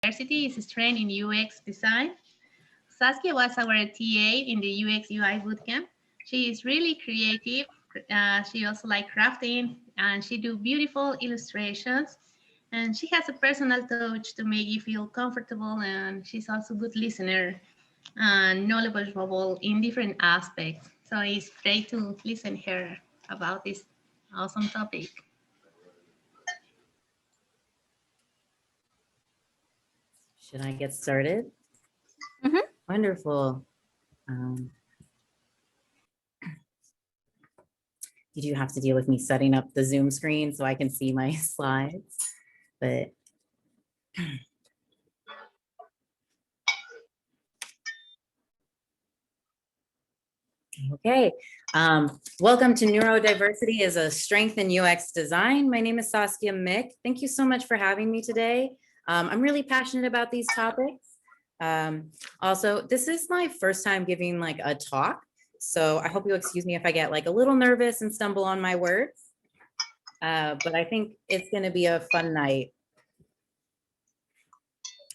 Neurodiversity is trained in UX design. Saskia was our TA in the UX UI bootcamp. She is really creative. She also like crafting and she do beautiful illustrations. And she has a personal touch to make you feel comfortable. And she's also a good listener and knowledgeable in different aspects. So it's great to listen her about this awesome topic. Should I get started? Mhm. Wonderful. You do have to deal with me setting up the Zoom screen so I can see my slides, but okay. Welcome to Neurodiversity as a Strength in UX Design. My name is Saskia Mick. Thank you so much for having me today. I'm really passionate about these topics. Also, this is my first time giving like a talk, so I hope you'll excuse me if I get like a little nervous and stumble on my words, but I think it's going to be a fun night.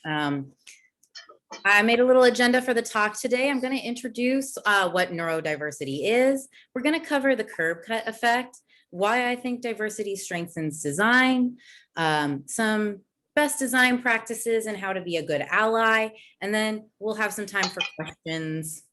I made a little agenda for the talk today. I'm going to introduce what neurodiversity is. We're going to cover the curb cut effect, why I think diversity strengthens design, some best design practices and how to be a good ally, and then we'll have some time for questions.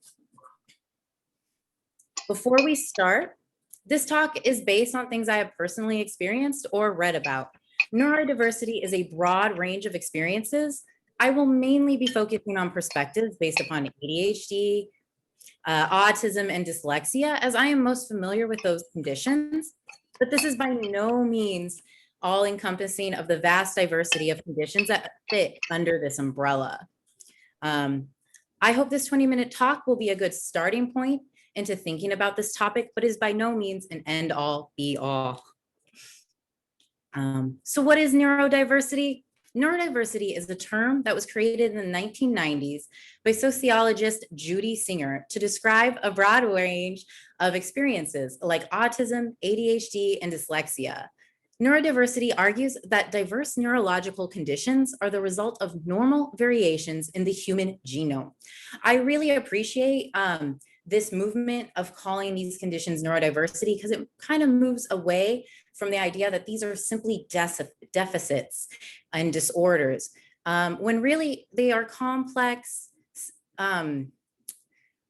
Before we start, this talk is based on things I have personally experienced or read about. Neurodiversity is a broad range of experiences. I will mainly be focusing on perspectives based upon ADHD, autism, and dyslexia, as I am most familiar with those conditions, but this is by no means all encompassing of the vast diversity of conditions that fit under this umbrella. I hope this 20-minute talk will be a good starting point into thinking about this topic, but is by no means an end all be all. So what is neurodiversity? Neurodiversity is a term that was created in the 1990s by sociologist Judy Singer to describe a broad range of experiences like autism, ADHD, and dyslexia. Neurodiversity argues that diverse neurological conditions are the result of normal variations in the human genome. I really appreciate this movement of calling these conditions neurodiversity because it kind of moves away from the idea that these are simply deficits and disorders, when really they are complex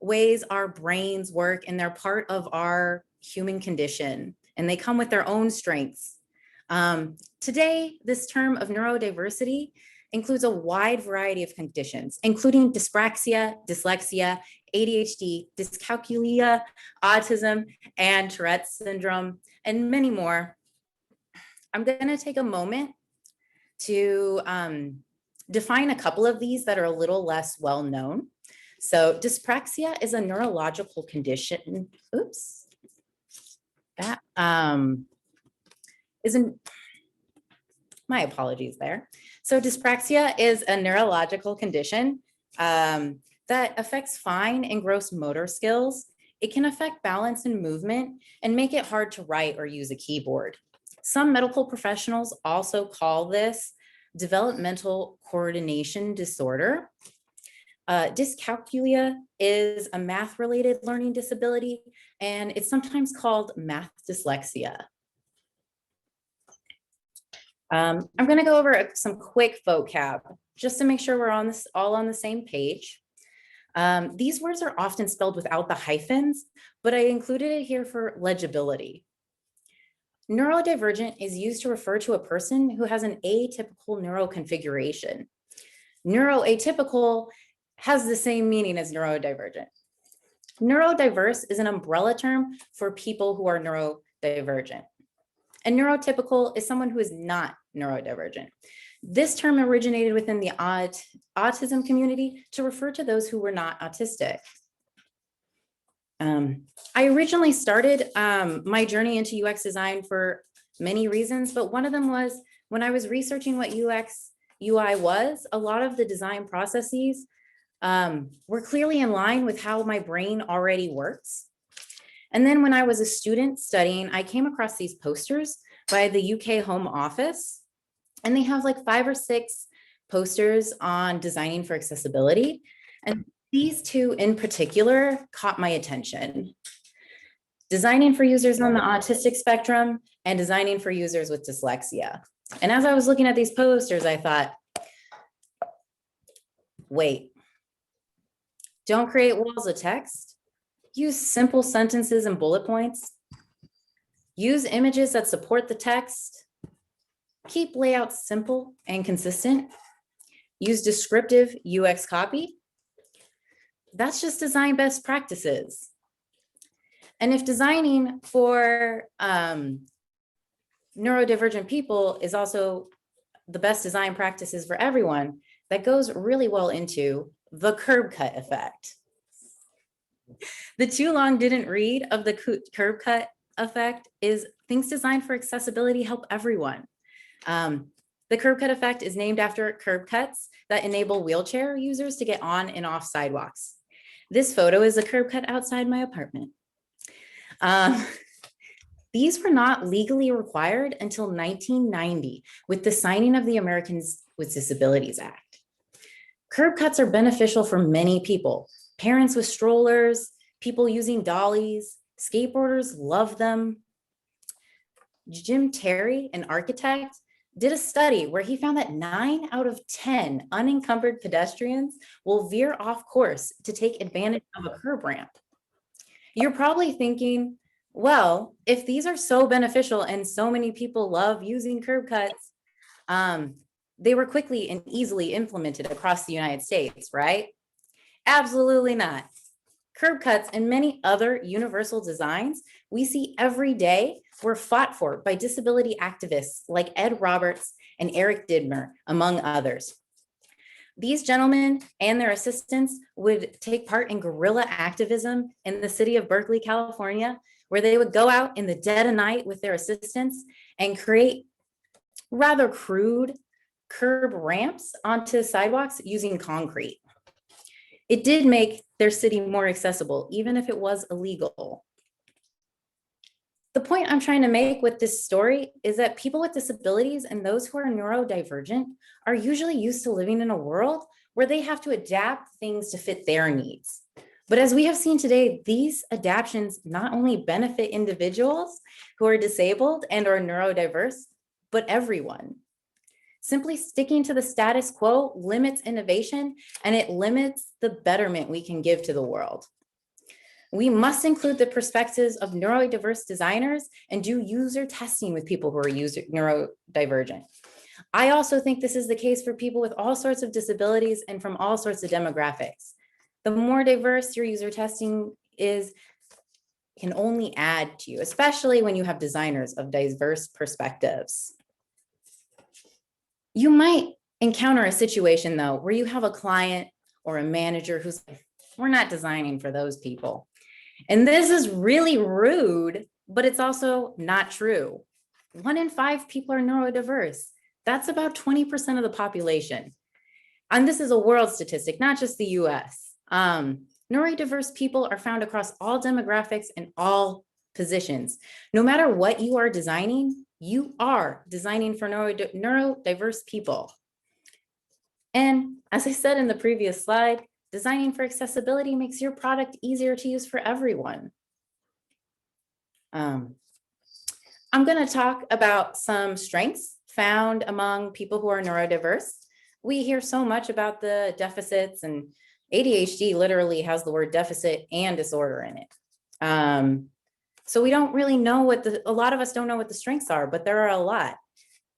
ways our brains work, and they're part of our human condition, and they come with their own strengths. Today, this term of neurodiversity includes a wide variety of conditions, including dyspraxia, dyslexia, ADHD, dyscalculia, autism, and Tourette's syndrome, and many more. I'm going to take a moment to define a couple of these that are a little less well known. So dyspraxia is a neurological condition. Oops. That my apologies there. So dyspraxia is a neurological condition that affects fine and gross motor skills. It can affect balance and movement and make it hard to write or use a keyboard. Some medical professionals also call this developmental coordination disorder. Dyscalculia is a math-related learning disability, and it's sometimes called math dyslexia. I'm going to go over some quick vocab just to make sure we're all on the same page. These words are often spelled without the hyphens, but I included it here for legibility. Neurodivergent is used to refer to a person who has an atypical neuroconfiguration. Neuroatypical has the same meaning as neurodivergent. Neurodiverse is an umbrella term for people who are neurodivergent. And neurotypical is someone who is not neurodivergent. This term originated within the autism community to refer to those who were not autistic. I originally started my journey into UX design for many reasons, but one of them was when I was researching what UX UI was, a lot of the design processes were clearly in line with how my brain already works. And then when I was a student studying, I came across these posters by the UK Home Office, and they have like 5 or 6 posters on designing for accessibility. And these two in particular caught my attention. Designing for users on the autistic spectrum and designing for users with dyslexia. And as I was looking at these posters, I thought, wait, don't create walls of text. Use simple sentences and bullet points. Use images that support the text. Keep layouts simple and consistent. Use descriptive UX copy. That's just design best practices. And if designing for neurodivergent people is also the best design practices for everyone, that goes really well into the curb cut effect. The too long didn't read of the curb cut effect is things designed for accessibility help everyone. The curb cut effect is named after curb cuts that enable wheelchair users to get on and off sidewalks. This photo is a curb cut outside my apartment. These were not legally required until 1990 with the signing of the Americans with Disabilities Act. Curb cuts are beneficial for many people. Parents with strollers, people using dollies, skateboarders love them. Jim Terry, an architect, did a study where he found that 9 out of 10 unencumbered pedestrians will veer off course to take advantage of a curb ramp. You're probably thinking, well, if these are so beneficial and so many people love using curb cuts, they were quickly and easily implemented across the United States, right? Absolutely not. Curb cuts and many other universal designs we see every day were fought for by disability activists like Ed Roberts and Eric Didmer, among others. These gentlemen and their assistants would take part in guerrilla activism in the city of Berkeley, California, where they would go out in the dead of night with their assistants and create rather crude curb ramps onto sidewalks using concrete. It did make their city more accessible, even if it was illegal. The point I'm trying to make with this story is that people with disabilities and those who are neurodivergent are usually used to living in a world where they have to adapt things to fit their needs. But as we have seen today, these adaptations not only benefit individuals who are disabled and are neurodiverse, but everyone. Simply sticking to the status quo limits innovation and it limits the betterment we can give to the world. We must include the perspectives of neurodiverse designers and do user testing with people who are neurodivergent. I also think this is the case for people with all sorts of disabilities and from all sorts of demographics. The more diverse your user testing is, can only add to you, especially when you have designers of diverse perspectives. You might encounter a situation though, where you have a client or a manager who's like, we're not designing for those people. And this is really rude, but it's also not true. 1 in 5 people are neurodiverse. That's about 20% of the population. And this is a world statistic, not just the US. Neurodiverse people are found across all demographics and all positions. No matter what you are designing, you are designing for neurodiverse people. And as I said in the previous slide, designing for accessibility makes your product easier to use for everyone. I'm going to talk about some strengths found among people who are neurodiverse. We hear so much about the deficits, and ADHD literally has the word deficit and disorder in it. So we don't really know a lot of us don't know what the strengths are, but there are a lot.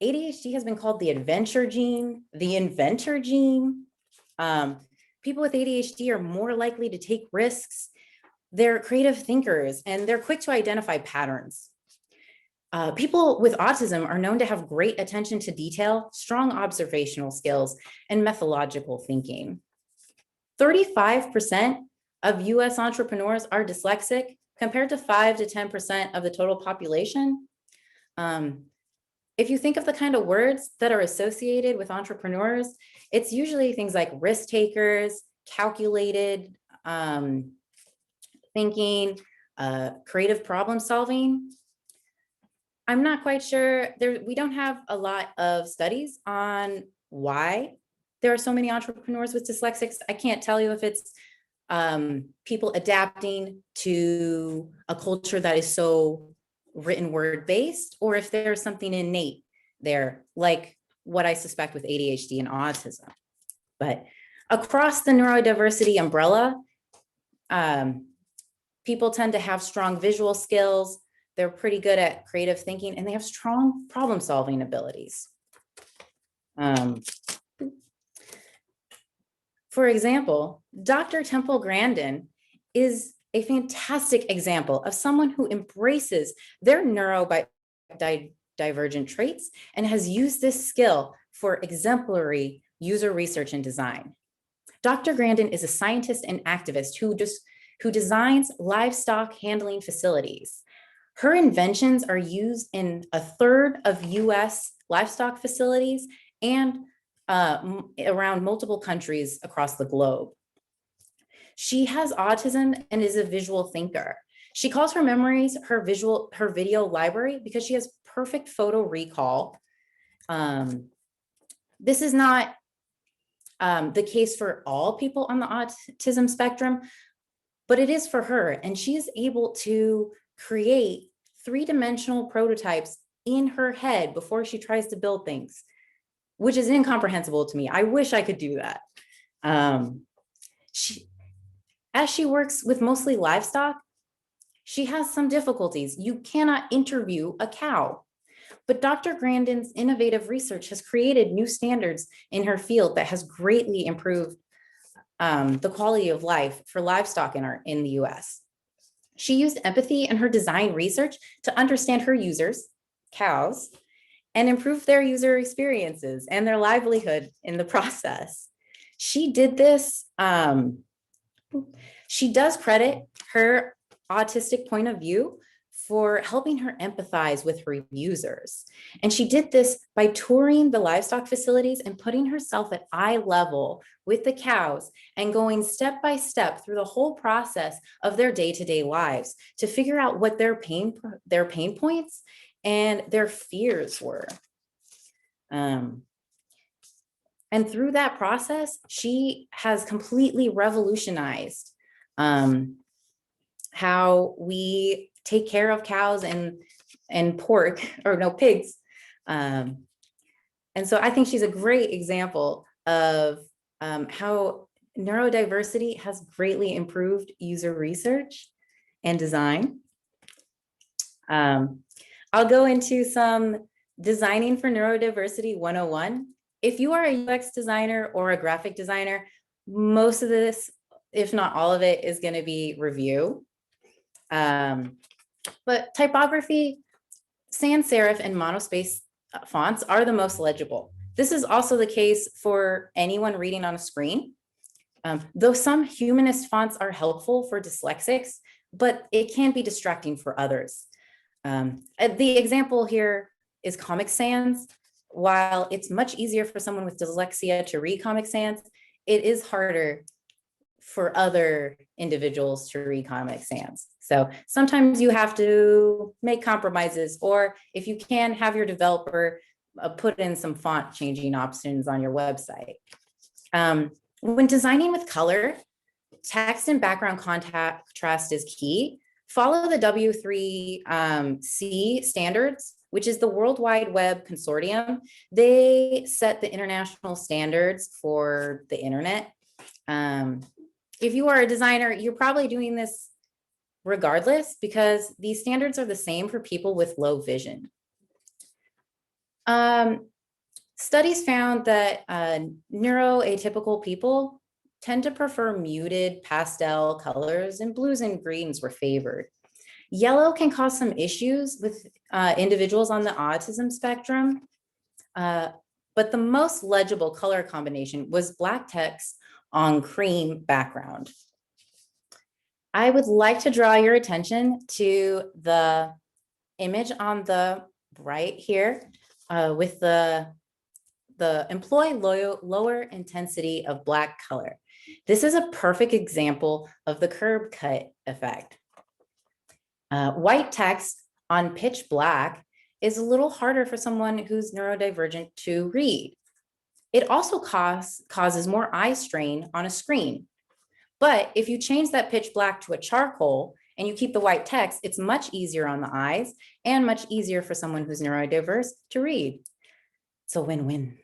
ADHD has been called the adventure gene, the inventor gene. People with ADHD are more likely to take risks. They're creative thinkers and they're quick to identify patterns. People with autism are known to have great attention to detail, strong observational skills, and methodological thinking. 35% of US entrepreneurs are dyslexic compared to 5 to 10% of the total population. If you think of the kind of words that are associated with entrepreneurs, it's usually things like risk takers, calculated thinking, creative problem solving. I'm not quite sure. We don't have a lot of studies on why there are so many entrepreneurs with dyslexics. I can't tell you if it's people adapting to a culture that is so written word based, or if there's something innate there, like what I suspect with ADHD and autism. But across the neurodiversity umbrella, people tend to have strong visual skills. They're pretty good at creative thinking, and they have strong problem solving abilities. For example, Dr. Temple Grandin is a fantastic example of someone who embraces their neurodivergent traits and has used this skill for exemplary user research and design. Dr. Grandin is a scientist and activist who designs livestock handling facilities. Her inventions are used in a third of US livestock facilities and around multiple countries across the globe. She has autism and is a visual thinker. She calls her memories her video library because she has perfect photo recall. This is not the case for all people on the autism spectrum, but it is for her. And she is able to create three-dimensional prototypes in her head before she tries to build things, which is incomprehensible to me. I wish I could do that. As she works with mostly livestock, she has some difficulties. You cannot interview a cow. But Dr. Grandin's innovative research has created new standards in her field that has greatly improved the quality of life for livestock in the US. She used empathy in her design research to understand her users, cows, and improve their user experiences and their livelihood in the process. She did this, she does credit her autistic point of view for helping her empathize with her users. And she did this by touring the livestock facilities and putting herself at eye level with the cows and going step by step through the whole process of their day-to-day lives to figure out what their pain points and their fears were. And through that process, she has completely revolutionized how we take care of cows and pork, or no, pigs. And so I think she's a great example of how neurodiversity has greatly improved user research and design. I'll go into some designing for neurodiversity 101. If you are a UX designer or a graphic designer, most of this, if not all of it, is going to be review. But typography, sans serif and monospace fonts are the most legible. This is also the case for anyone reading on a screen. Though some humanist fonts are helpful for dyslexics, but it can be distracting for others. The example here is Comic Sans. While it's much easier for someone with dyslexia to read Comic Sans, it is harder for other individuals to read Comic Sans. So sometimes you have to make compromises, or if you can, have your developer put in some font changing options on your website. When designing with color, text and background contrast is key. Follow the W3C standards, which is the World Wide Web Consortium. They set the international standards for the internet. If you are a designer, you're probably doing this regardless, because these standards are the same for people with low vision. Studies found that neuroatypical people tend to prefer muted pastel colors, and blues and greens were favored. Yellow can cause some issues with individuals on the autism spectrum, but the most legible color combination was black text on cream background. I would like to draw your attention to the image on the right here with the employ lower intensity of black color. This is a perfect example of the curb cut effect. White text on pitch black is a little harder for someone who's neurodivergent to read. It also causes more eye strain on a screen. But if you change that pitch black to a charcoal and you keep the white text, it's much easier on the eyes and much easier for someone who's neurodiverse to read. It's a win-win.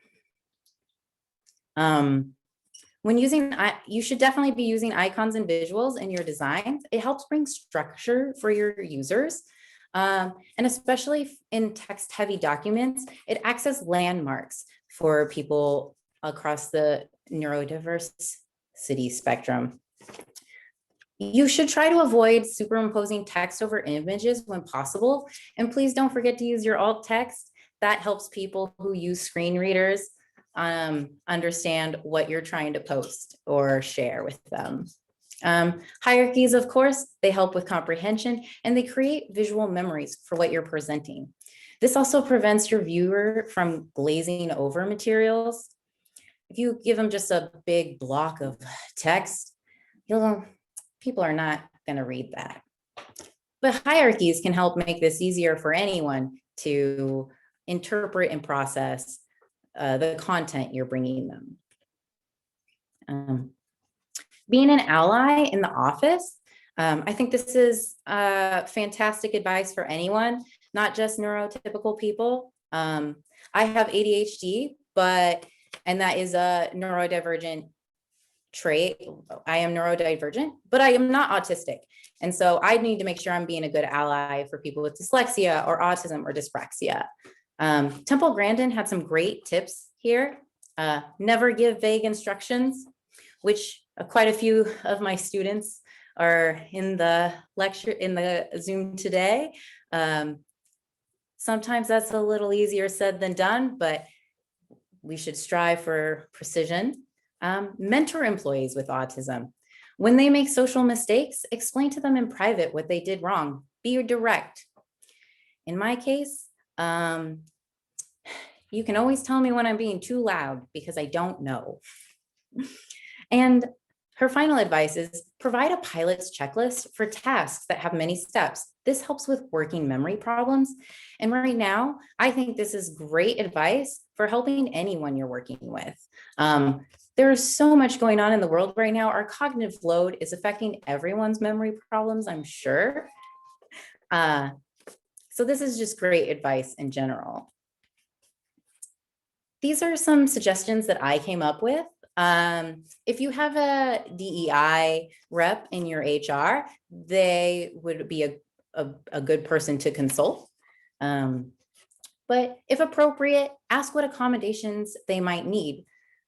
When using, you should definitely be using icons and visuals in your designs. It helps bring structure for your users. And especially in text-heavy documents, it acts as landmarks for people across the neurodiversity spectrum. You should try to avoid superimposing text over images when possible. And please don't forget to use your alt text. That helps people who use screen readers understand what you're trying to post or share with them. Hierarchies, of course, they help with comprehension and they create visual memories for what you're presenting. This also prevents your viewer from glazing over materials. If you give them just a big block of text, people are not going to read that. But hierarchies can help make this easier for anyone to interpret and process the content you're bringing them. Being an ally in the office, I think this is fantastic advice for anyone, not just neurotypical people. I have ADHD, and that is a neurodivergent trait. I am neurodivergent, but I am not autistic. And so I need to make sure I'm being a good ally for people with dyslexia or autism or dyspraxia. Temple Grandin had some great tips here. Never give vague instructions, which quite a few of my students are in the lecture, in the Zoom today. Sometimes that's a little easier said than done, but we should strive for precision. Mentor employees with autism. When they make social mistakes, explain to them in private what they did wrong. Be direct. In my case, you can always tell me when I'm being too loud because I don't know. And her final advice is provide a pilot's checklist for tasks that have many steps. This helps with working memory problems. And right now, I think this is great advice for helping anyone you're working with. There's so much going on in the world right now. Our cognitive load is affecting everyone's memory problems, I'm sure. So this is just great advice in general. These are some suggestions that I came up with. If you have a DEI rep in your HR, they would be a good person to consult. But if appropriate, ask what accommodations they might need.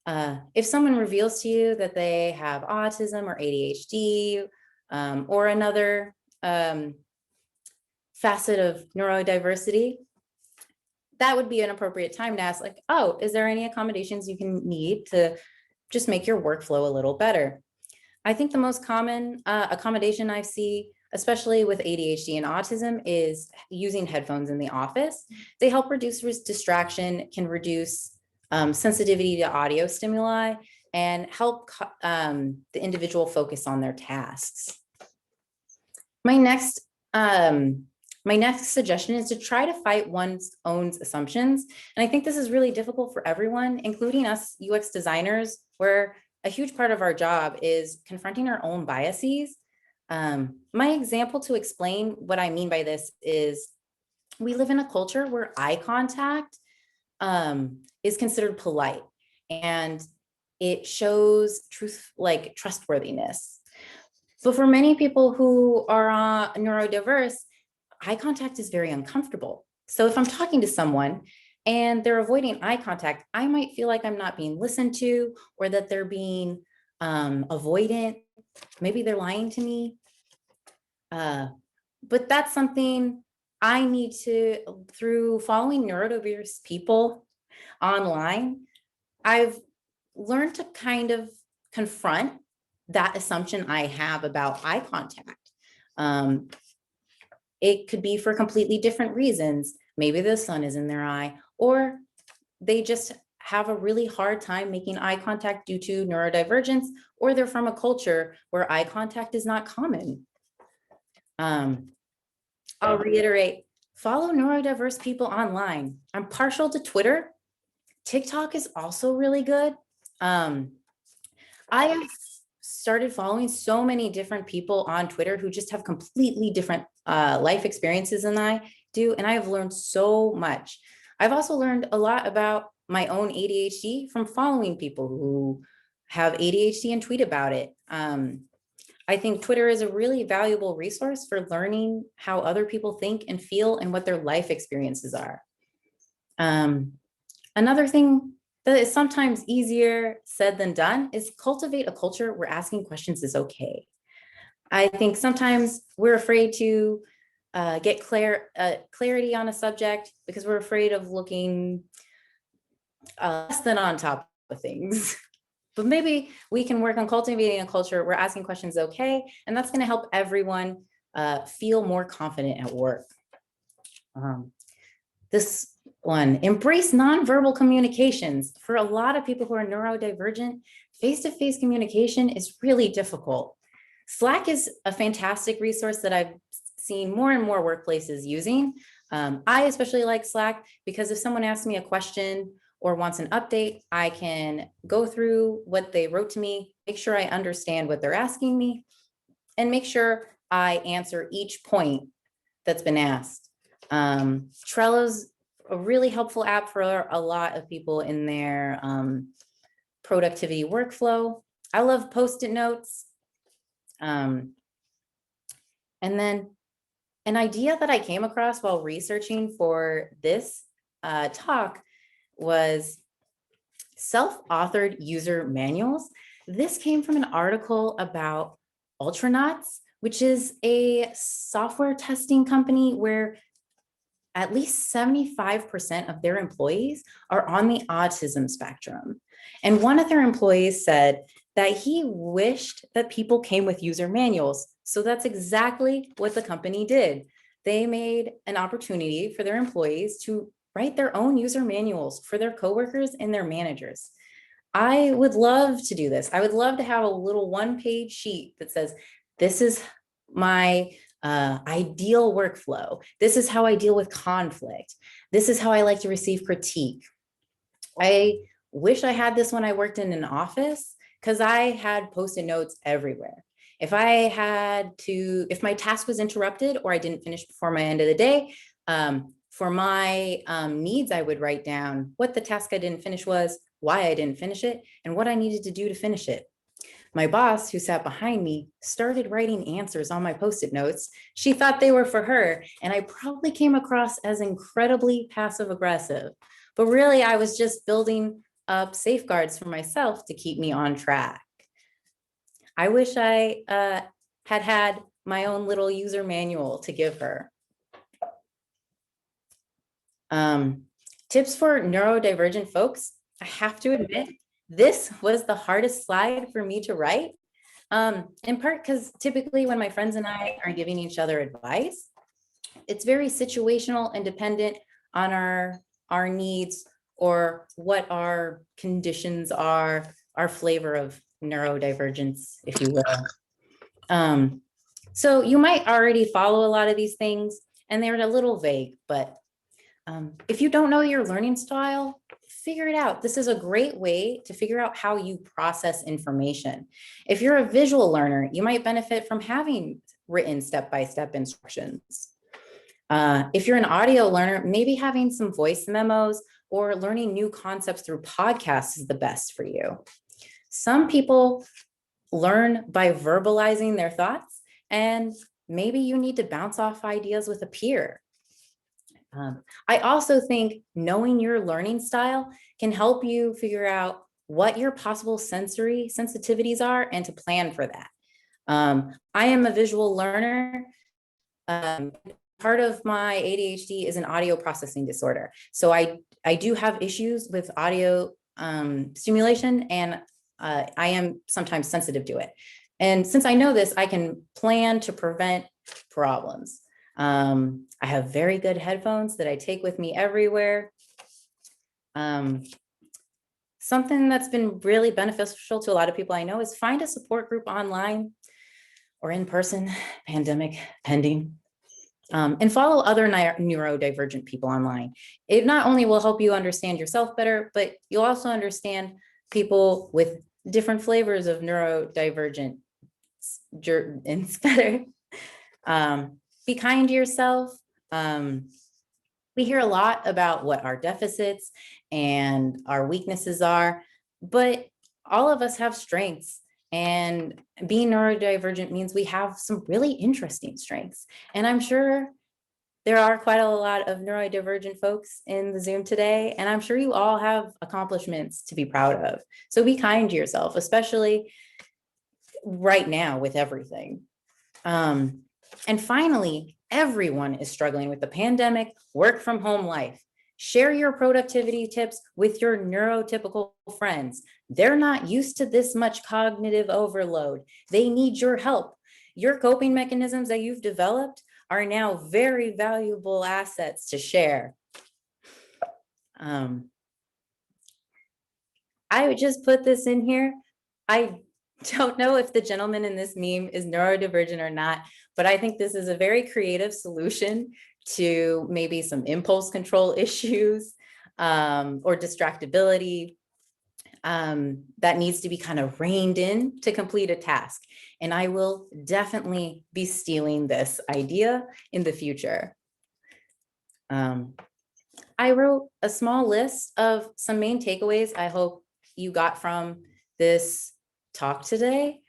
If someone reveals to you that they have autism or ADHD or another facet of neurodiversity, that would be an appropriate time to ask, like, oh, is there any accommodations you can need to just make your workflow a little better? I think the most common accommodation I see, especially with ADHD and autism, is using headphones in the office. They help reduce distraction, can reduce sensitivity to audio stimuli, and help the individual focus on their tasks. My next suggestion is to try to fight one's own assumptions. And I think this is really difficult for everyone, including us UX designers, where a huge part of our job is confronting our own biases. My example to explain what I mean by this is we live in a culture where eye contact is considered polite and it shows trustworthiness. But for many people who are neurodiverse, eye contact is very uncomfortable. So if I'm talking to someone and they're avoiding eye contact, I might feel like I'm not being listened to, or that they're being avoidant. Maybe they're lying to me. But that's something I need to, through following neurodiverse people online, I've learned to kind of confront that assumption I have about eye contact. It could be for completely different reasons. Maybe the sun is in their eye, or they just have a really hard time making eye contact due to neurodivergence, or they're from a culture where eye contact is not common. I'll reiterate, follow neurodiverse people online. I'm partial to Twitter. TikTok is also really good. I have started following so many different people on Twitter who just have completely different life experiences than I do, and I have learned so much. I've also learned a lot about my own ADHD from following people who have ADHD and tweet about it. I think Twitter is a really valuable resource for learning how other people think and feel and what their life experiences are. Another thing that is sometimes easier said than done is cultivate a culture where asking questions is okay. I think sometimes we're afraid to get clarity on a subject because we're afraid of looking less than on top of things. But maybe we can work on cultivating a culture where asking questions is okay, and that's going to help everyone feel more confident at work. This one, embrace nonverbal communications. For a lot of people who are neurodivergent, face-to-face communication is really difficult. Slack is a fantastic resource that I've seen more and more workplaces using. I especially like Slack because if someone asks me a question or wants an update, I can go through what they wrote to me, make sure I understand what they're asking me, and make sure I answer each point that's been asked. Trello's a really helpful app for a lot of people in their productivity workflow. I love Post-it notes. And then an idea that I came across while researching for this talk was self-authored user manuals. This came from an article about Ultranauts, which is a software testing company where at least 75% of their employees are on the autism spectrum. And one of their employees said that he wished that people came with user manuals. So that's exactly what the company did. They made an opportunity for their employees to write their own user manuals for their coworkers and their managers. I would love to do this. I would love to have a little one-page sheet that says, this is my ideal workflow. This is how I deal with conflict. This is how I like to receive critique. I wish I had this when I worked in an office because I had Post-it notes everywhere. If my task was interrupted or I didn't finish before my end of the day, for my needs, I would write down what the task I didn't finish was, why I didn't finish it, and what I needed to do to finish it. My boss, who sat behind me, started writing answers on my Post-it notes. She thought they were for her, and I probably came across as incredibly passive-aggressive. But really, I was just building up safeguards for myself to keep me on track. I wish I had my own little user manual to give her. Tips for neurodivergent folks. I have to admit, this was the hardest slide for me to write, in part because typically when my friends and I are giving each other advice, it's very situational and dependent on our needs or what our conditions are, our flavor of neurodivergence, if you will. So you might already follow a lot of these things and they're a little vague, but if you don't know your learning style, figure it out. This is a great way to figure out how you process information. If you're a visual learner, you might benefit from having written step-by-step instructions. If you're an audio learner, maybe having some voice memos or learning new concepts through podcasts is the best for you. Some people learn by verbalizing their thoughts, and maybe you need to bounce off ideas with a peer. I also think knowing your learning style can help you figure out what your possible sensory sensitivities are and to plan for that. I am a visual learner. Part of my ADHD is an audio processing disorder. So I do have issues with audio stimulation, and I am sometimes sensitive to it. And since I know this, I can plan to prevent problems. I have very good headphones that I take with me everywhere. Something that's been really beneficial to a lot of people I know is find a support group online or in person, pandemic pending. And follow other neurodivergent people online. It not only will help you understand yourself better, but you'll also understand people with different flavors of neurodivergent better. Be kind to yourself. We hear a lot about what our deficits and our weaknesses are, but all of us have strengths. And being neurodivergent means we have some really interesting strengths. And I'm sure there are quite a lot of neurodivergent folks in the Zoom today, and I'm sure you all have accomplishments to be proud of. So be kind to yourself, especially right now with everything. And finally, everyone is struggling with the pandemic, work from home life. Share your productivity tips with your neurotypical friends. They're not used to this much cognitive overload. They need your help. Your coping mechanisms that you've developed are now very valuable assets to share. I would just put this in here. I don't know if the gentleman in this meme is neurodivergent or not, but I think this is a very creative solution to maybe some impulse control issues or distractibility that needs to be kind of reined in to complete a task. And I will definitely be stealing this idea in the future. I wrote a small list of some main takeaways I hope you got from this talk today.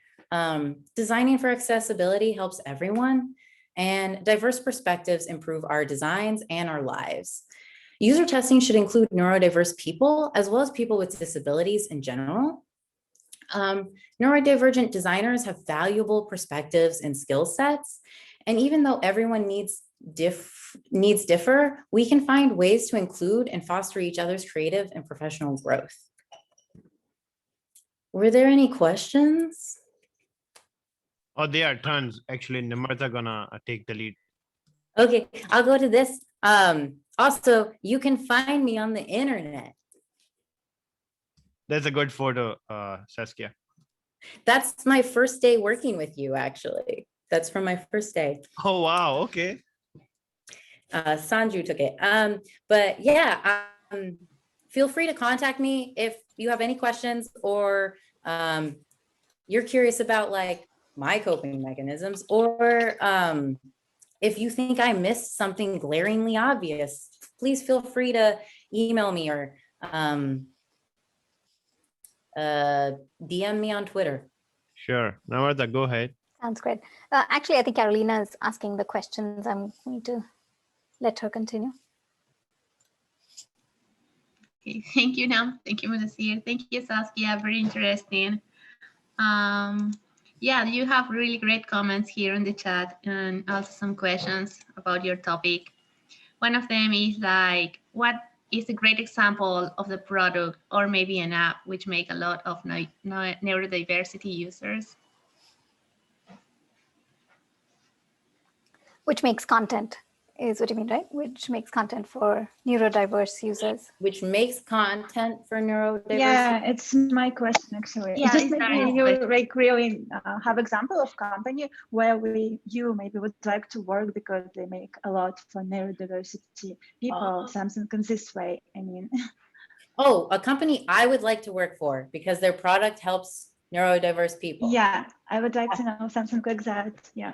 Designing for accessibility helps everyone, and diverse perspectives improve our designs and our lives. User testing should include neurodiverse people as well as people with disabilities in general. Neurodivergent designers have valuable perspectives and skill sets. And even though everyone needs differ, we can find ways to include and foster each other's creative and professional growth. Were there any questions? Oh, there are tons. Actually, Nimartha gonna take the lead. Okay, I'll go to this. Also, you can find me on the internet. That's a good photo, Saskia. That's my first day working with you, actually. That's from my first day. Oh, wow. Okay. Sanju took it. But yeah, feel free to contact me if you have any questions or you're curious about like my coping mechanisms, or if you think I missed something glaringly obvious, please feel free to email me or DM me on Twitter. Sure. Nimartha, go ahead. Sounds great. Actually, I think Carolina is asking the questions. I'm going to let her continue. Okay, thank you, Nam. Thank you, Munasir. Thank you, Saskia. Very interesting. Yeah, you have really great comments here in the chat and also some questions about your topic. One of them is like, what is a great example of the product or maybe an app which make a lot of neurodiversity users? Which makes content is what you mean, right? Which makes content for neurodiverse users. Which makes content for neurodiversity. Yeah, it's my question actually. Yeah, Just maybe you like really have example of company where you maybe would like to work because they make a lot for neurodiversity people, something in this way. I mean. Oh, a company I would like to work for because their product helps neurodiverse people. Yeah, I would like to know something like that. Yeah.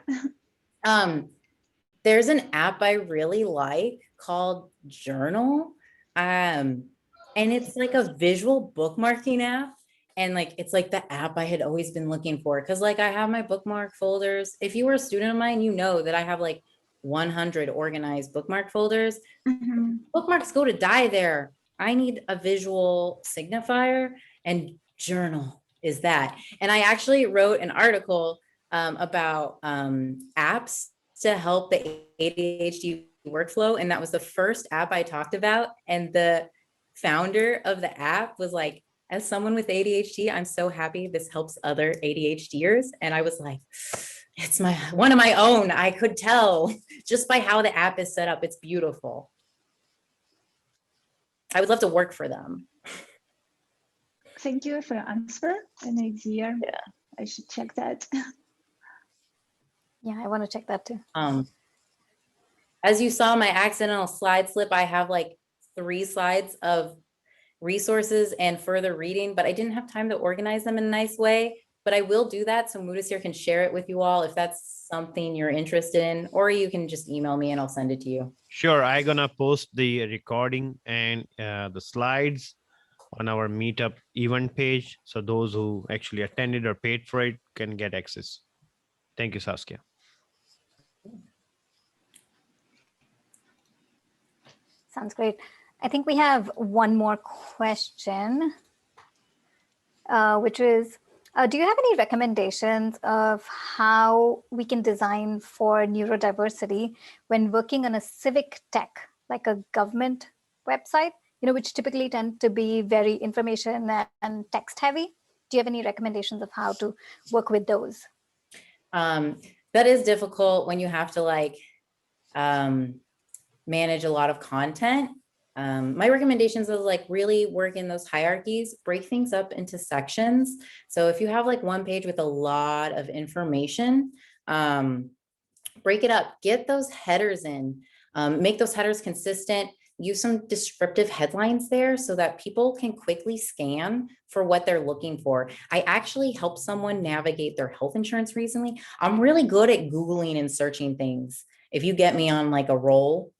There's an app I really like called Journal. And it's like a visual bookmarking app. And like, it's like the app I had always been looking for. Cause like I have my bookmark folders. If you were a student of mine, you know that I have like 100 organized bookmark folders. Mm-hmm. Bookmarks go to die there. I need a visual signifier, and Journal is that. And I actually wrote an article about apps to help the ADHD workflow. And that was the first app I talked about. And the founder of the app was like, as someone with ADHD, I'm so happy this helps other ADHDers. And I was like, it's one of my own. I could tell just by how the app is set up. It's beautiful. I would love to work for them. Thank you for your answer. An idea. Yeah, I should check that. Yeah, I want to check that too. As you saw my accidental slide slip, I have like 3 slides of resources and further reading, but I didn't have time to organize them in a nice way. But I will do that so Mudasir can share it with you all if that's something you're interested in, or you can just email me and I'll send it to you. Sure, I'm gonna post the recording and the slides on our meetup event page, so those who actually attended or paid for it can get access. Thank you, Saskia. Sounds great. I think we have one more question, which is, do you have any recommendations of how we can design for neurodiversity when working on a civic tech, like a government website, which typically tend to be very information and text heavy? Do you have any recommendations of how to work with those? That is difficult when you have to like manage a lot of content. My recommendations is like really work in those hierarchies, break things up into sections. So if you have like one page with a lot of information, break it up, get those headers in, make those headers consistent, use some descriptive headlines there so that people can quickly scan for what they're looking for. I actually helped someone navigate their health insurance recently. I'm really good at Googling and searching things, if you get me on like a roll.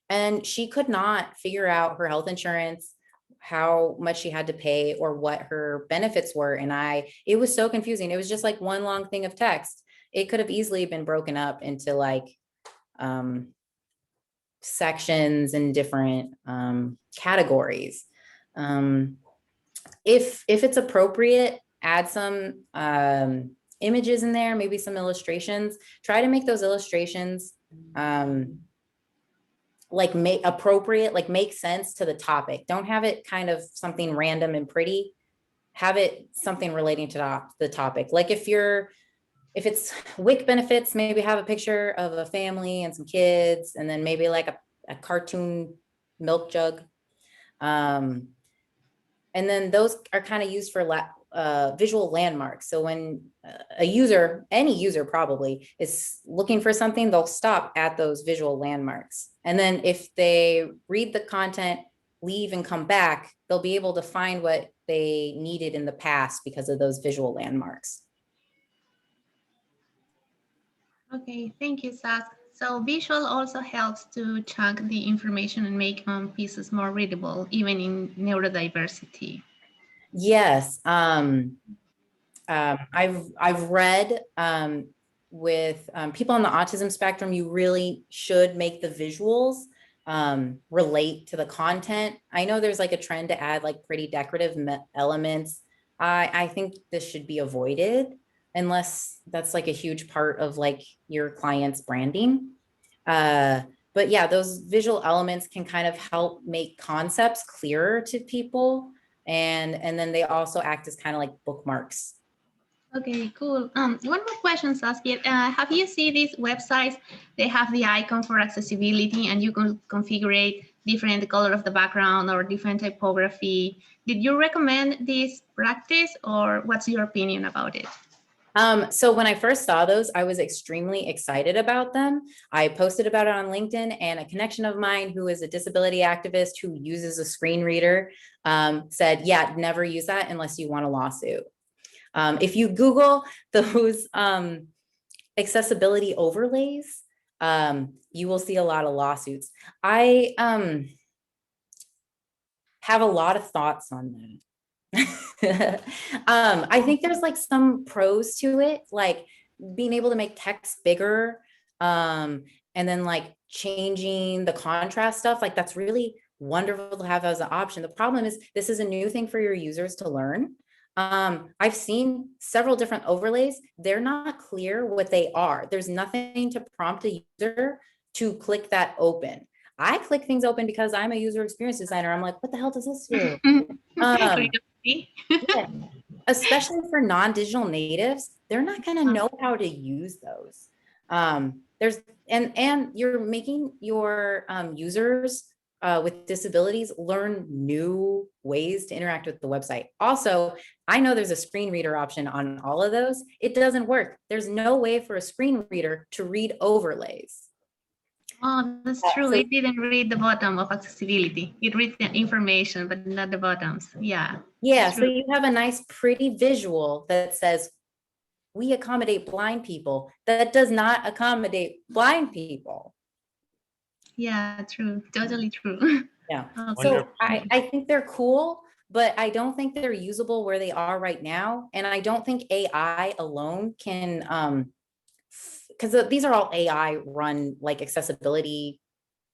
And she could not figure out her health insurance, how much she had to pay or what her benefits were. And it was so confusing. It was just like one long thing of text. It could have easily been broken up into like sections and different categories. If it's appropriate, add some images in there, maybe some illustrations. Try to make those illustrations like make sense to the topic. Don't have it kind of something random and pretty. Have it something relating to the topic. Like if it's WIC benefits, maybe have a picture of a family and some kids, and then maybe like a cartoon milk jug. And then those are kind of used for visual landmarks. So when any user probably is looking for something, they'll stop at those visual landmarks. And then if they read the content, leave and come back, they'll be able to find what they needed in the past because of those visual landmarks. Okay, thank you, Sas. So visual also helps to chunk the information and make pieces more readable, even in neurodiversity. Yes, I've read with people on the autism spectrum, you really should make the visuals relate to the content. I know there's like a trend to add like pretty decorative elements. I think this should be avoided unless that's like a huge part of like your client's branding. But yeah, those visual elements can kind of help make concepts clearer to people. And then they also act as kind of like bookmarks. Okay, cool. One more question, Saskia. Have you seen these websites? They have the icon for accessibility and you can configure different color of the background or different typography. Did you recommend this practice or what's your opinion about it? So when I first saw those, I was extremely excited about them. I posted about it on LinkedIn, and a connection of mine who is a disability activist who uses a screen reader said, yeah, never use that unless you want a lawsuit. If you Google those accessibility overlays, you will see a lot of lawsuits. I have a lot of thoughts on that. I think there's like some pros to it, like being able to make text bigger, and then like changing the contrast stuff. Like that's really wonderful to have as an option. The problem is this is a new thing for your users to learn. I've seen several different overlays. They're not clear what they are. There's nothing to prompt a user to click that open. I click things open because I'm a user experience designer. I'm like, what the hell does this do? Yeah. Especially for non-digital natives, they're not going to know how to use those. And you're making your users with disabilities learn new ways to interact with the website. Also, I know there's a screen reader option on all of those. It doesn't work. There's no way for a screen reader to read overlays. Oh, that's true. So- It didn't read the bottom of accessibility. It reads the information, but not the bottoms. Yeah. Yeah, it's so true. you have a nice pretty visual that says, we accommodate blind people. That does not accommodate blind people. Yeah, true. Totally true. Yeah. Okay. So I think they're cool, but I don't think they're usable where they are right now. And I don't think AI alone can, because these are all AI run like accessibility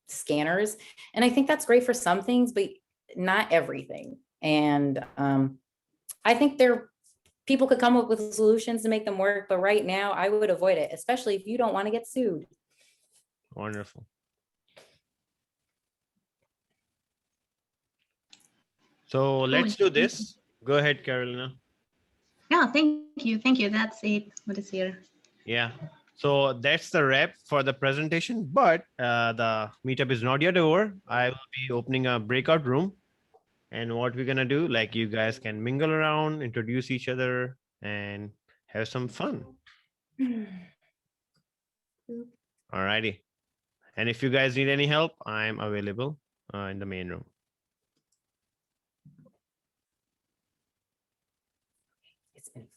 scanners. And I think that's great for some things, but not everything. And I think people could come up with solutions to make them work, but right now I would avoid it, especially if you don't want to get sued. Wonderful. So let's do this. Go ahead, Carolina. Yeah, thank you. Thank you. That's it. What is here? Yeah. So that's the wrap for the presentation, but the meetup is not yet over. I will be opening a breakout room. And what we're going to do, like you guys can mingle around, introduce each other, and have some fun. All righty. And if you guys need any help, I'm available in the main room. It's been